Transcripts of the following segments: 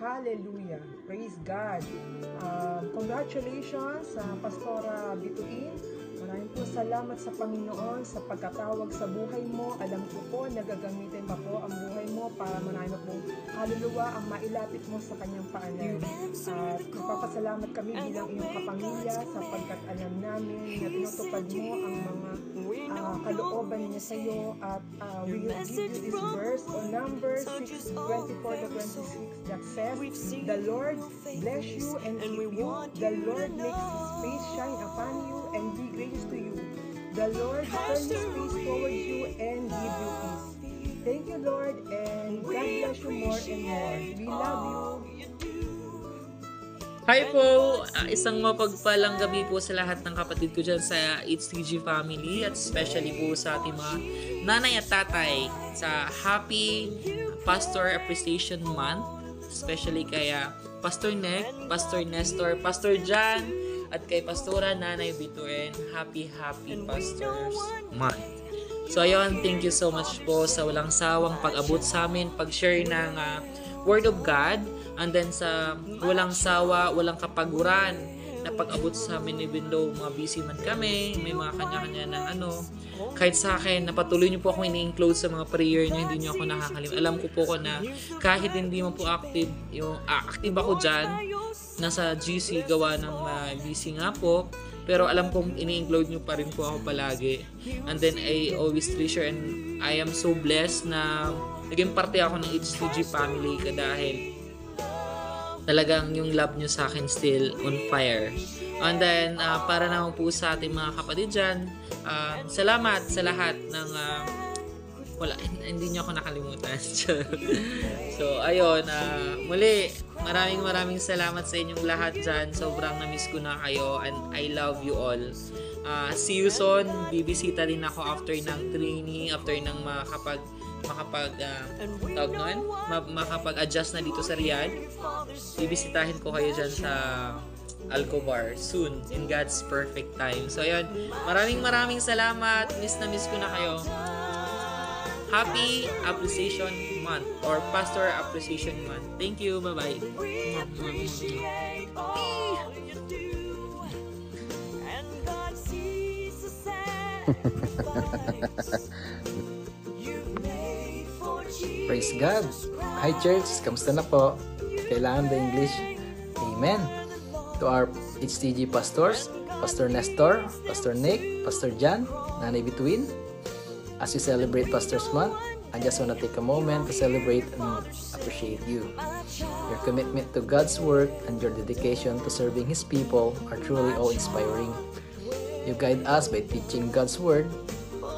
Hallelujah. Praise God. Congratulations sa Pastora Bituin. Maraming po salamat sa Panginoon sa pagkatawag sa buhay mo. Alam ko po, nagagamitin pa po ang buhay mo para marami pong kaluluwa ang mailapit mo sa kanyang paanan. At nagpapasalamat kami bilang iyong kapamilya sapagkat alam namin na tinutupad mo ang mga kalooban niya sa iyo. At we will give you this verse on Numbers 6:24-26 that says, "The Lord bless you and keep you. The Lord makes His face shine upon you and be gracious to you. The Lord turn His face towards you and give you peace." Thank you, Lord, and God bless you more and more. We love you. Hi po! Isang mapagpalang gabi po sa lahat ng kapatid ko dyan sa HTG family at especially po sa ating mga nanay at tatay sa Happy Pastor Appreciation Month, especially kay Pastor Nick, Pastor Nestor, Pastor Jan, at kay Pastora Nanay Bituin. Happy Pastors Month. So ayun, thank you so much po sa walang sawang pag-abot sa amin, pag-share ng Word of God, and then sa walang sawa, walang kapaguran na pag-abot sa amin even though mga busy man kami, may mga kanya-kanya ng kahit sa akin, napatuloy niyo po ako ini-include sa mga prayer niyo, hindi niyo ako nakakalimut. Alam ko po ko na kahit hindi mo po active, active ako dyan, nasa GC gawa ng busy nga po, pero alam kong ini-include niyo pa rin po ako palagi. And then I always treasure and I am so blessed na naging parte ako ng HTG family dahil talagang yung love nyo sa akin still on fire. And then, para naman po sa ating mga kapatid dyan, salamat sa lahat ng hindi nyo ako nakalimutan. So, ayun, muli, maraming salamat sa inyong lahat dyan. Sobrang na-miss ko na kayo and I love you all. See you soon. Bibisita din ako after ng training, after ng makapag-adjust na dito sa Riyadh. Bibisitahin ko kayo dyan sa Alcobar soon in God's perfect time. So ayun, maraming salamat. Miss ko na kayo. Happy Appreciation Month or Pastor Appreciation Month. Thank you. Bye-bye. Praise God! Hi church! Kamusta na po? Kailangan ba English? Amen! To our HTG pastors, Pastor Nestor, Pastor Nick, Pastor Jan, Nanay Bituin, as you celebrate Pastor's Month, I just want to take a moment to celebrate and appreciate you. Your commitment to God's work and your dedication to serving His people are truly awe-inspiring. You guide us by teaching God's Word,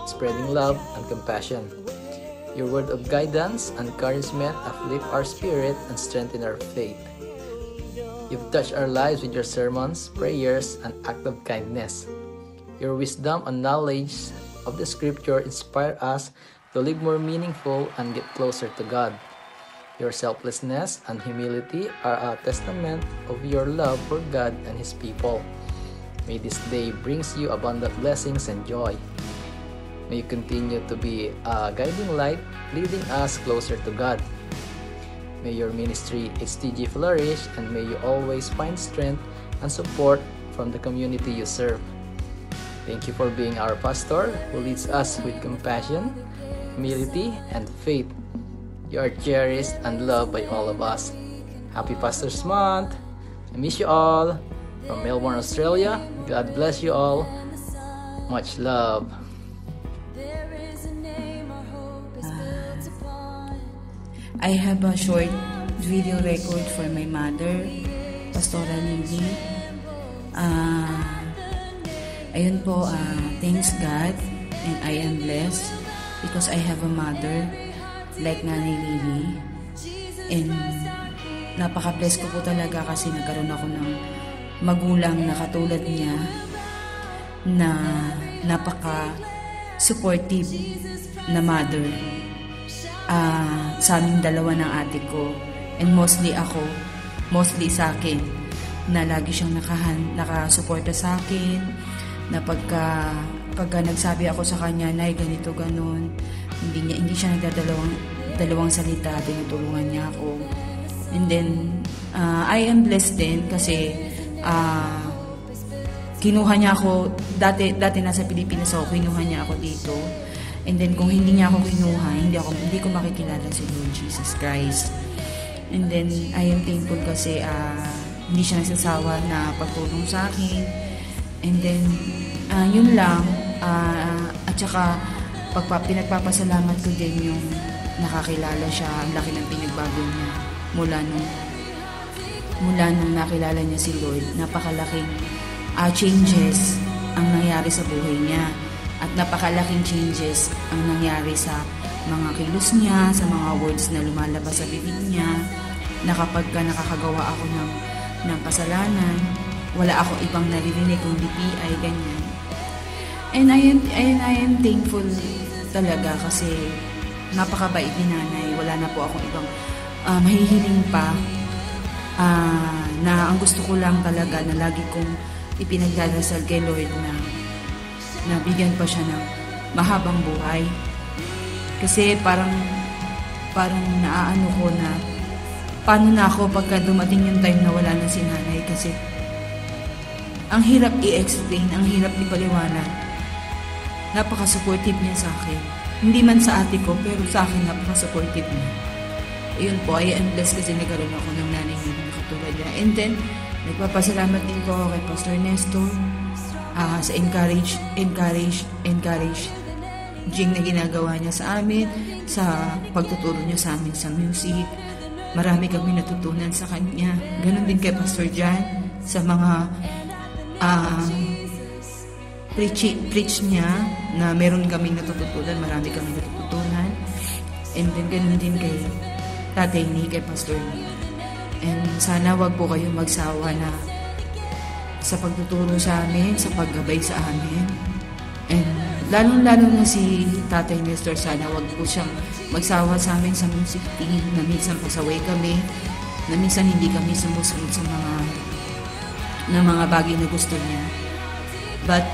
spreading love and compassion. Your word of guidance and encouragement uplift our spirit and strengthen our faith. You've touched our lives with your sermons, prayers, and act of kindness. Your wisdom and knowledge of the Scripture inspire us to live more meaningful and get closer to God. Your selflessness and humility are a testament of your love for God and His people. May this day brings you abundant blessings and joy. May you continue to be a guiding light, leading us closer to God. May your ministry HTG flourish, and may you always find strength and support from the community you serve. Thank you for being our pastor who leads us with compassion, humility, and faith. You are cherished and loved by all of us. Happy Pastor's Month! I miss you all. From Melbourne, Australia, God bless you all. Much love. I have a short video record for my mother, Pastora Lily. Ayun po, thanks God, and I am blessed because I have a mother like Nanay Lily. And napaka-bless ko po talaga kasi nagkaroon ako ng magulang na katulad niya na napaka-supportive na mother. Sa aming dalawa ng ate ko, and mostly sa akin, na lagi siyang nakasuporta sa akin, na pagka nagsabi ako sa kanya, Nay, ganito, ganon, hindi siya nagdadalawang salita, tinutulungan niya ako. And then, I am blessed din kasi kinuha niya ako, dati nasa Pilipinas ako, kinuha niya ako dito. And then, kung hindi niya ako kinuha, hindi ko makikilala si Lord Jesus Christ. And then, I am thankful kasi hindi siya nagsasawa na pagtulong sa akin. And then, yun lang. At saka, pinagpapasalamat ko din yung nakakilala siya. Ang laki ng pinagbago niya mula nung nakilala niya si Lord. Napakalaking changes ang nangyari sa buhay niya. At napakalaking changes ang nangyari sa mga kilos niya, sa mga words na lumalabas sa bibig niya, na kapag nakakagawa ako ng kasalanan, wala akong ibang naririnig kundi PI, ganyan. And I am thankful talaga kasi napakabait ni nanay. Wala na po akong ibang mahihiling pa na ang gusto ko lang talaga na lagi kong ipinagdarasal kay Lord na bigyan pa siya ng mahabang buhay. Kasi parang naaano ko na paano na ako pagka dumating yung time na wala na si nanay, kasi ang hirap i-explain, ang hirap ipaliwanag. Napaka-supportive niya sa akin. Hindi man sa ate ko, pero sa akin napaka-supportive niya. Ayun po, I am blessed kasi nagkaroon ako ng nanay na katulad niya. And then, nagpapasalamat din ko kay Pastor Nestor sa encouraging na ginagawa niya sa amin, sa pagtuturo niya sa amin sa music. Marami kami natutunan sa kanya. Ganon din kay Pastor Jan sa mga preach niya na meron kaming natututunan, marami kaming natututunan. And then ganon din kay Tatay Nick, kay Pastor Nick. And sana wag po kayong magsawa na sa pagtuturo sa amin, sa paggabay sa amin. And lalo na si Tatay Nestor, sana wag po siyang magsawa sa amin sa music team, na minsan pasaway kami, na minsan hindi kami sumusunod sa mga bagay na gusto niya. But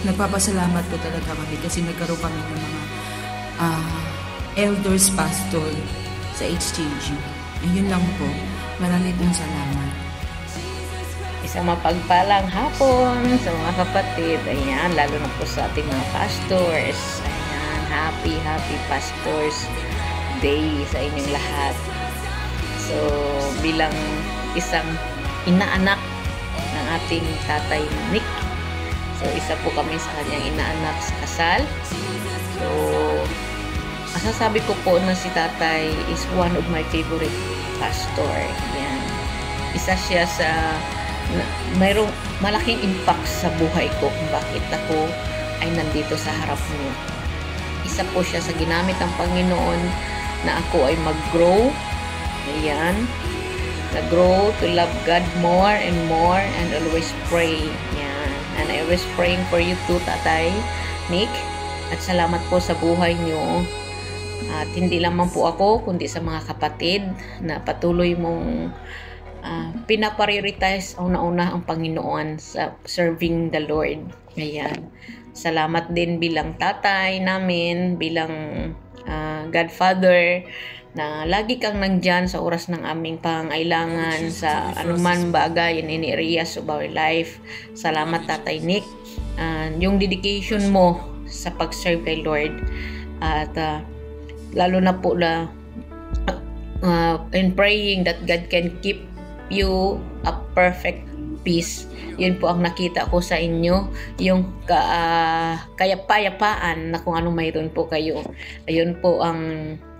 nagpapasalamat po talaga kami kasi nagkaroon kami ng mga elders pastor sa HTG. Ayun lang po. Marami pong salamat. Isang mapagpalang hapon sa mga kapatid. Ayan, lalo na po sa ating mga pastors. Ayan, happy Pastors Day sa inyong lahat. So, bilang isang inaanak ng ating Tatay Nick, so isa po kami sa kanyang inaanak sa kasal. So, masasabi ko po na si Tatay is one of my favorite pastor. Ayan. Isa siya sa mayroong malaking impact sa buhay ko kung bakit ako ay nandito sa harap niyo. Isa po siya sa ginamit ng Panginoon na ako ay mag-grow. Ayan. Na-grow to love God more and more and always pray. Ayan. And I was praying for you too, Tatay Nick. At salamat po sa buhay niyo. At hindi lamang po ako, kundi sa mga kapatid na patuloy mong pinaprioritize una-una ang Panginoon sa serving the Lord. Ayan. Salamat din bilang tatay namin, bilang godfather, na lagi kang nandyan sa oras ng aming pangailangan sa anuman bagay in any areas of our life. Salamat, Tatay Nick. Yung dedication mo sa pag-serve kay Lord, at lalo na po in praying that God can keep you a perfect peace. Yun po ang nakita ko sa inyo, yung kayapayapaan na kung ano mayroon po kayo. Ayun po ang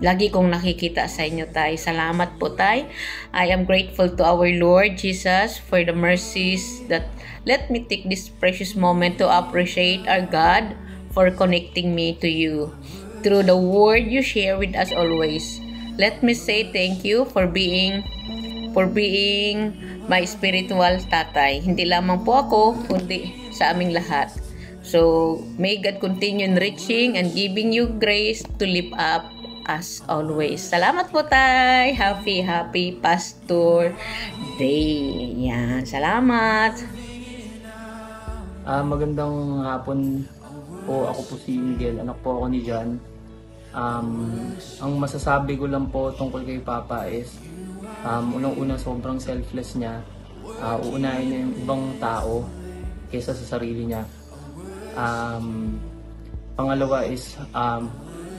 lagi kong nakikita sa inyo, Tay. Salamat po, Tay. I am grateful to our Lord Jesus for the mercies that let me take this precious moment to appreciate our God for connecting me to you through the word you share with us always. Let me say thank you for being my spiritual tatay. Hindi lamang po ako, kundi sa aming lahat. So, may God continue enriching and giving you grace to lift up us always. Salamat po, Tay. Happy Pastor Day. Yan. Salamat. Magandang hapon po. Ako po si Miguel. Anak po ako ni John. Ang masasabi ko lang po tungkol kay Papa is Unang-una, sobrang selfless niya. Uunahin niya yung ibang tao kaysa sa sarili niya. Pangalawa is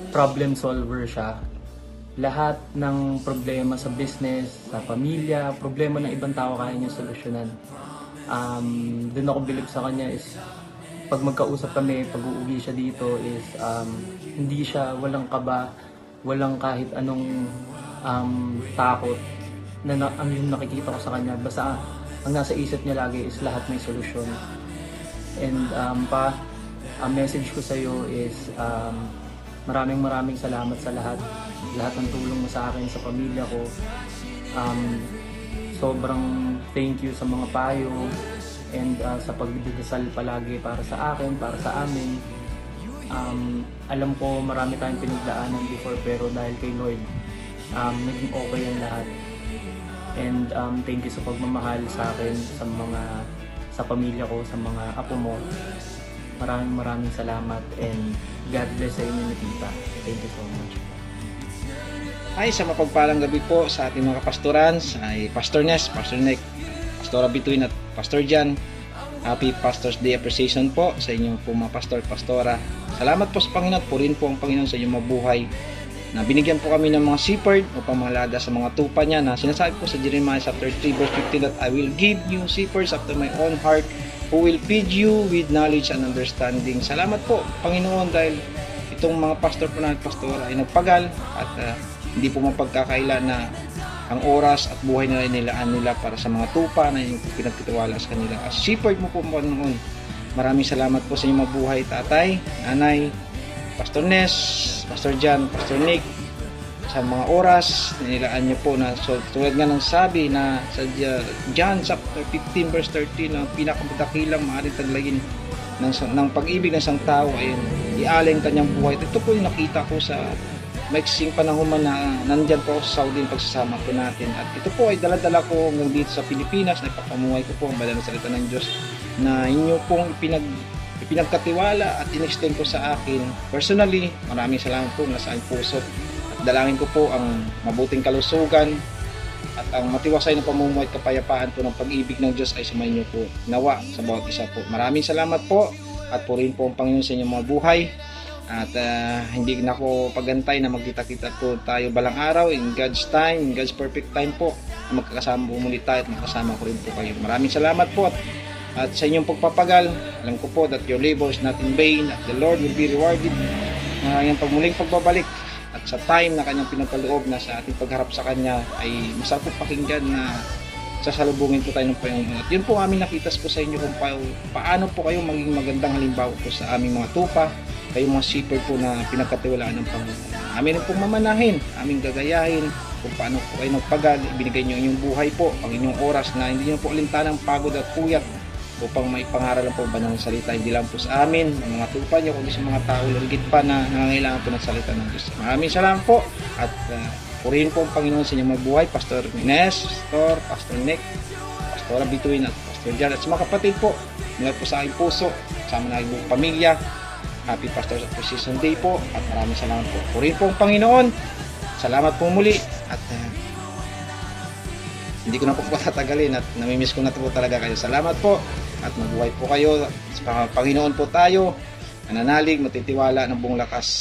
problem solver siya. Lahat ng problema sa business, sa pamilya, problema ng ibang tao kaya niya solusyonan. Doon ako bilib sa kanya is pag magkausap kami, pag uuwi siya dito is hindi siya, walang kaba, walang kahit anong takot na ang yung nakikita ko sa kanya. Basta ang nasa isip niya lagi is lahat may solusyon. And ang message ko sa iyo is maraming salamat sa lahat ng tulong mo sa akin, sa pamilya ko. Sobrang thank you sa mga payo and sa pagdidasal palagi para sa akin, para sa amin. Alam ko marami tayong pinagdaanan before, pero dahil kay Lord, naging okay ang lahat. And thank you sa pagmamahal sa akin, sa pamilya ko, sa mga apo mo. Maraming salamat and God bless sa inyo ni Tita. Thank you so much. Ay, sa mapagpalang gabi po sa ating mga kapastoran, ay Pastor Nes, Pastor Nick, Pastora Bituin at Pastor Jan. Happy Pastor's Day Appreciation po sa inyong po mga pastor, pastora. Salamat po sa Panginoon, purihin po ang Panginoon sa inyong mabuhay. Na binigyan po kami ng mga shepherd upang malaga sa mga tupa niya, na sinasabi po sa Jeremiah chapter 3 verse 15 that I will give you shepherds after my own heart who will feed you with knowledge and understanding. Salamat po Panginoon dahil itong mga pastor po na pastora ay nagpagal at hindi po mapagkakaila na ang oras at buhay nila nilaan nila para sa mga tupa na yung pinagtitiwala sa kanila. As shepherd mo po Panginoon, maraming salamat po sa inyong mabuhay, tatay, nanay, Pastor Nes, Pastor Jan, Pastor Nick, sa mga oras na nilaan niyo po na tulad nga ng sabi na sa John chapter 15 verse 13 na pinakadakilang maaaring taglagin ng pag-ibig ng isang tao ay ialing kanyang buhay. Ito po yung nakita ko sa maiksing panahon na nandyan po ako sa Saudi yung pagsasama po natin. At ito po ay daladala ko hanggang dito sa Pilipinas na ipapamuhay ko po ang banal na salita ng Diyos na inyo pong ipinagkatiwala at in-extend ko sa akin. Personally, maraming salamat po na sa aking puso. At dalangin ko po ang mabuting kalusugan at ang matiwasay na pamumuhay at kapayapaan po ng pag-ibig ng Diyos ay sumayin niyo po. Nawa sa bawat isa po. Maraming salamat po at purihin po ang Panginoon sa inyong mga buhay. At hindi na ako pagantay na magkita-kita po tayo balang araw in God's time, in God's perfect time po. Magkakasama po muli tayo at magkasama ko rin po kayo. Maraming salamat po at sa inyong pagpapagal. Alam ko po that your labor is not in vain at the Lord will be rewarded na yung pagmuling pagbabalik at sa time na kanyang pinagkaloob na sa ating pagharap sa kanya ay masarap po pakinggan na sasalubungin po tayo ng Panginoon. At yun po aming nakitas po sa inyo kung paano po kayo maging magandang halimbawa po sa aming mga tupa, kayong mga shepherd po na pinagkatiwalaan ng Panginoon. Amin rin pong mamanahin, aming gagayahin kung paano po kayo nagpagal, ibinigay nyo inyong buhay po, ang inyong oras na hindi nyo po alintanang pagod at puyat upang maipangaral lang po ang banal na salita, hindi lang po sa amin, ang mga tupa nyo, kundi sa mga tao ligid pa na nangangailangan po ng salita ng Diyos. Maraming salamat po at purihin po ang Panginoon sa inyong mabuhay, Pastor Ines, Pastor Nick, Pastora Bituin at Pastor Jan at sa mga kapatid po, mula po sa aking puso, kasama na aking pamilya. Happy Pastor's Appreciation Day po at maraming salamat po. Purihin po ang Panginoon. Salamat po muli at hindi ko na po patatagalin at namimiss ko na po talaga kayo. Salamat po at mabuhay po kayo. Sa Panginoon po tayo, nananalig, matitiwala ng buong lakas.